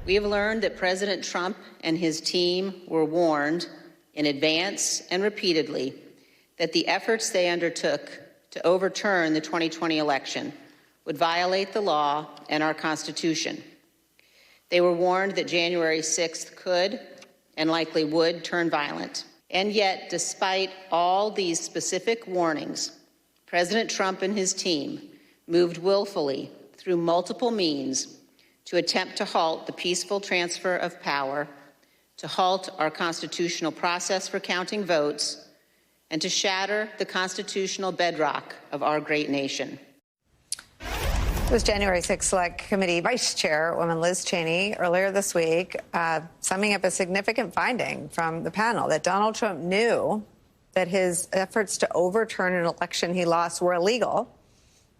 We have learned that President Trump and his team were warned in advance and repeatedly that the efforts they undertook to overturn the 2020 election would violate the law and our Constitution. They were warned that January 6th could and likely would turn violent. And yet, despite all these specific warnings, President Trump and his team moved willfully through multiple means to attempt to halt the peaceful transfer of power, to halt our constitutional process for counting votes, and to shatter the constitutional bedrock of our great nation. It was January 6th Select Committee Vice Chairwoman Liz Cheney earlier this week summing up a significant finding from the panel that Donald Trump knew that his efforts to overturn an election he lost were illegal,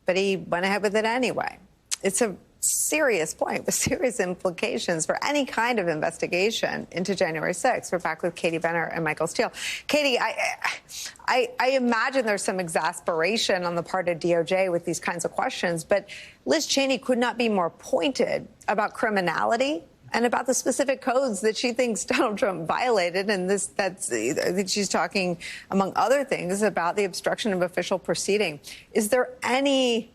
but he went ahead with it anyway. It's a serious point with serious implications for any kind of investigation into January 6th. We're back with Katie Benner and Michael Steele. Katie, I imagine there's some exasperation on the part of DOJ with these kinds of questions, but Liz Cheney could not be more pointed about criminality and about the specific codes that she thinks Donald Trump violated. And I think she's talking, among other things, about the obstruction of official proceeding. Is there any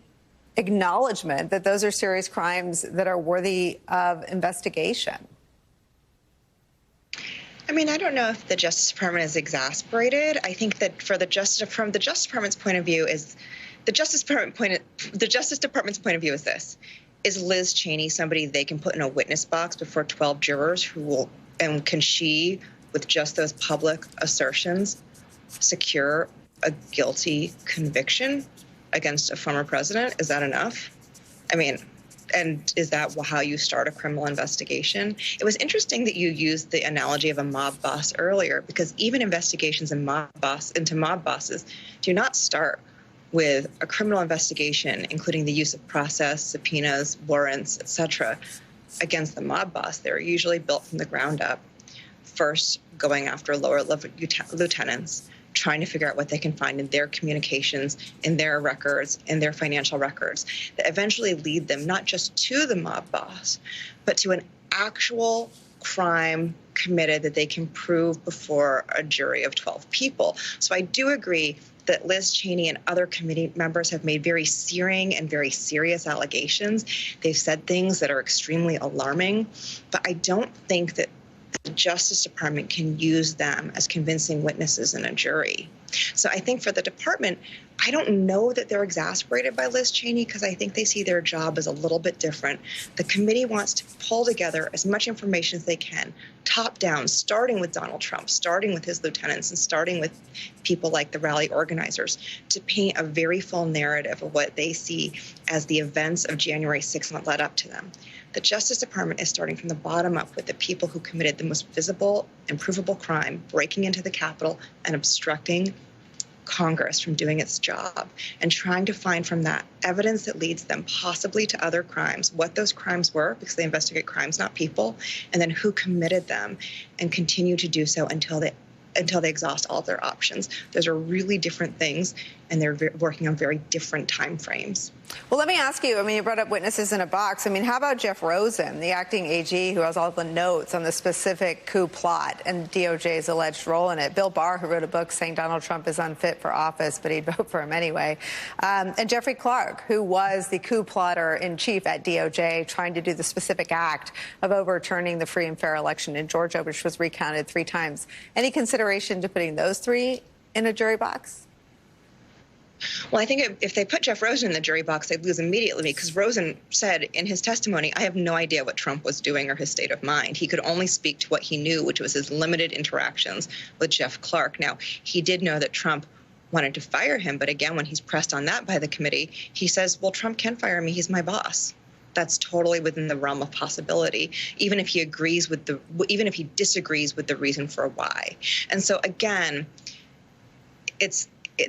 acknowledgement that those are serious crimes that are worthy of investigation? I mean, I don't know if the Justice Department is exasperated. I think that from the Justice Department's point of view is the Justice Department's point of view is this: is Liz Cheney somebody they can put in a witness box before 12 jurors and can she, with just those public assertions, secure a guilty conviction against a former president? Is that enough? I mean, and is that how you start a criminal investigation? It was interesting that you used the analogy of a mob boss earlier, because even investigations into mob bosses do not start with a criminal investigation, including the use of process, subpoenas, warrants, etc., against the mob boss. They're usually built from the ground up, first going after lower level lieutenants, trying to figure out what they can find in their communications, in their records, in their financial records, that eventually lead them not just to the mob boss, but to an actual crime committed that they can prove before a jury of 12 people. So I do agree that Liz Cheney and other committee members have made very searing and very serious allegations. They've said things that are extremely alarming, but I don't think that the Justice Department can use them as convincing witnesses in a jury. So I think for the department, I don't know that they're exasperated by Liz Cheney, because I think they see their job as a little bit different. The committee wants to pull together as much information as they can, top down, starting with Donald Trump, starting with his lieutenants, and starting with people like the rally organizers, to paint a very full narrative of what they see as the events of January 6th that led up to them. The Justice Department is starting from the bottom up with the people who committed the most visible and provable crime, breaking into the Capitol and obstructing Congress from doing its job, and trying to find from that evidence that leads them possibly to other crimes, what those crimes were, because they investigate crimes, not people, and then who committed them, and continue to do so until they exhaust all their options. Those are really different things, and they're working on very different time frames. Well, let me ask you, I mean, you brought up witnesses in a box. I mean, how about Jeff Rosen, the acting AG who has all the notes on the specific coup plot and DOJ's alleged role in it? Bill Barr, who wrote a book saying Donald Trump is unfit for office, but he'd vote for him anyway. And Jeffrey Clark, who was the coup plotter in chief at DOJ, trying to do the specific act of overturning the free and fair election in Georgia, which was recounted 3 times. Any consideration to putting those 3 in a jury box? Well, I think if they put Jeff Rosen in the jury box, they'd lose immediately, because Rosen said in his testimony, I have no idea what Trump was doing or his state of mind. He could only speak to what he knew, which was his limited interactions with Jeff Clark. Now, he did know that Trump wanted to fire him, but again, when he's pressed on that by the committee, he says, well, Trump can fire me. He's my boss. That's totally within the realm of possibility, even if he disagrees with the reason for why. And so again,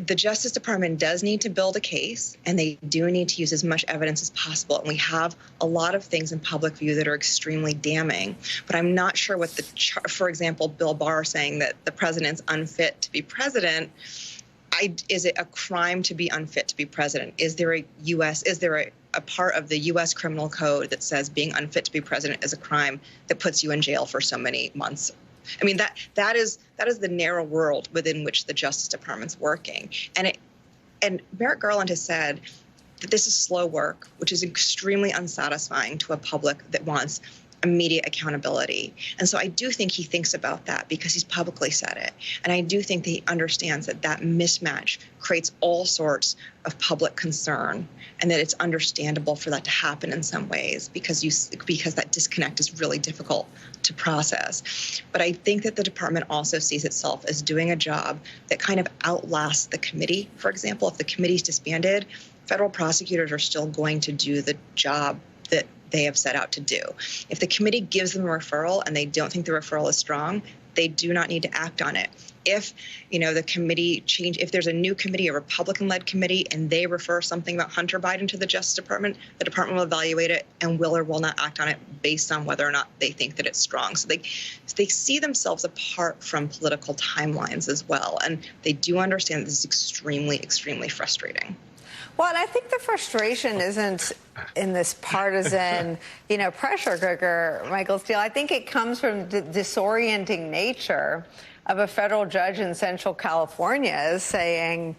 the Justice Department does need to build a case, and they do need to use as much evidence as possible. And we have a lot of things in public view that are extremely damning. But I'm not sure what for example, Bill Barr saying that the president's unfit to be president. Is it a crime to be unfit to be president? Is there a part of the U.S. criminal code that says being unfit to be president is a crime that puts you in jail for so many months. I mean, that is the narrow world within which the Justice Department's working. And Merrick Garland has said that this is slow work, which is extremely unsatisfying to a public that wants immediate accountability. And so I do think he thinks about that because he's publicly said it. And I do think that he understands that that mismatch creates all sorts of public concern and that it's understandable for that to happen in some ways because that disconnect is really difficult to process. But I think that the department also sees itself as doing a job that kind of outlasts the committee. For example, if the committee's disbanded, federal prosecutors are still going to do the job that they have set out to do. If the committee gives them a referral and they don't think the referral is strong, they do not need to act on it. If, the committee if there's a new committee, a Republican-led committee, and they refer something about Hunter Biden to the Justice Department, the department will evaluate it and will or will not act on it based on whether or not they think that it's strong. So they see themselves apart from political timelines as well. And they do understand this is extremely, extremely frustrating. Well, and I think the frustration isn't in this partisan, pressure cooker, Michael Steele. I think it comes from the disorienting nature of a federal judge in Central California saying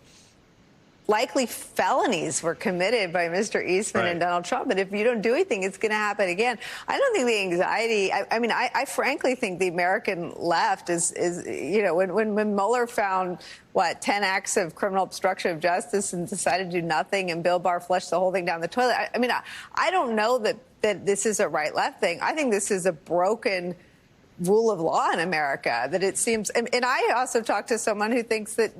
likely felonies were committed by Mr. Eastman and Donald Trump. And if you don't do anything, it's going to happen again. I don't think the anxiety, I frankly think the American left is when Mueller found, 10 acts of criminal obstruction of justice and decided to do nothing and Bill Barr flushed the whole thing down the toilet. I don't know that this is a right-left thing. I think this is a broken rule of law in America, that it seems, and I also talked to someone who thinks that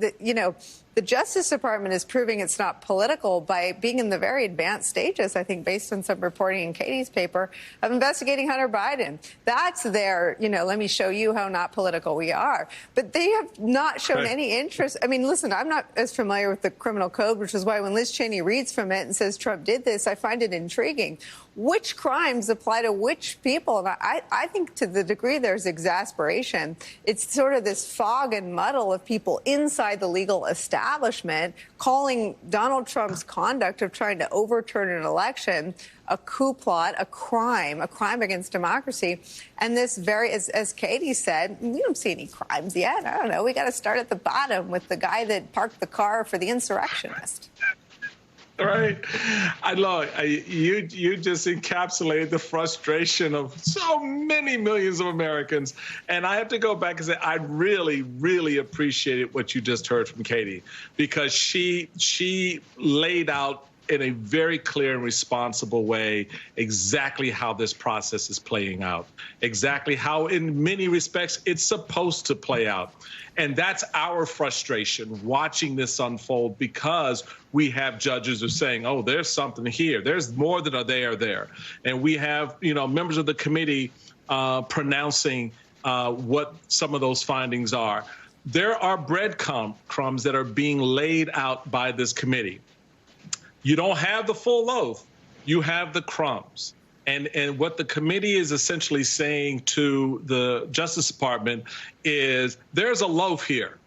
the Justice Department is proving it's not political by being in the very advanced stages, I think, based on some reporting in Katie's paper, of investigating Hunter Biden. That's their, let me show you how not political we are. But they have not shown any interest. Listen, I'm not as familiar with the criminal code, which is why when Liz Cheney reads from it and says Trump did this, I find it intriguing. Which crimes apply to which people? And I think to the degree there's exasperation, it's sort of this fog and muddle of people inside the legal establishment calling Donald Trump's conduct of trying to overturn an election a coup plot, a crime against democracy. And this as Katie said, we don't see any crimes yet. I don't know. We got to start at the bottom with the guy that parked the car for the insurrectionist. Right. You just encapsulated the frustration of so many millions of Americans. And I have to go back and say, I really, really appreciated what you just heard from Katie, because she laid out in a very clear and responsible way exactly how this process is playing out, exactly how in many respects it's supposed to play out. And that's our frustration watching this unfold, because we have judges who are saying, oh, there's something here. There's more than a there. And we have, members of the committee pronouncing what some of those findings are. There are breadcrumbs that are being laid out by this committee. You don't have the full loaf. You have the crumbs. And what the committee is essentially saying to the Justice Department is there's a loaf here.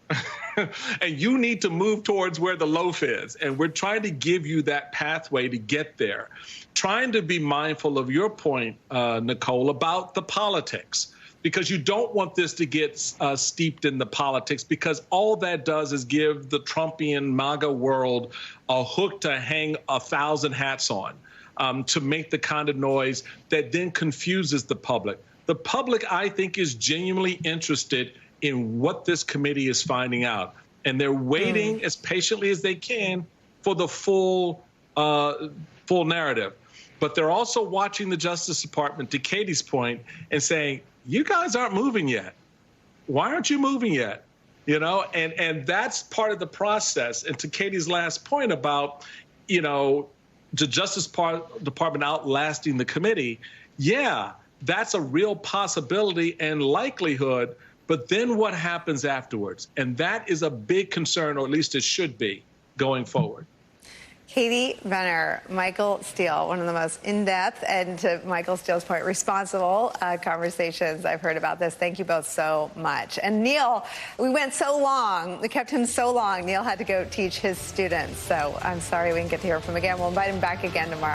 And you need to move towards where the loaf is. And we're trying to give you that pathway to get there. Trying to be mindful of your point, Nicole, about the politics, because you don't want this to get steeped in the politics, because all that does is give the Trumpian MAGA world a hook to hang 1,000 hats on, to make the kind of noise that then confuses the public. The public, I think, is genuinely interested in what this committee is finding out, and they're waiting as patiently as they can for the full narrative. But they're also watching the Justice Department, to Katie's point, and saying, you guys aren't moving yet. Why aren't you moving yet? And that's part of the process. And to Katie's last point about, the Justice Department outlasting the committee, yeah, that's a real possibility and likelihood. But then what happens afterwards? And that is a big concern, or at least it should be, going forward. Katie Benner, Michael Steele, one of the most in-depth and, to Michael Steele's point, responsible conversations I've heard about this. Thank you both so much. And Neil, we went so long, we kept him so long, Neil had to go teach his students. So I'm sorry we didn't get to hear from him again. We'll invite him back again tomorrow.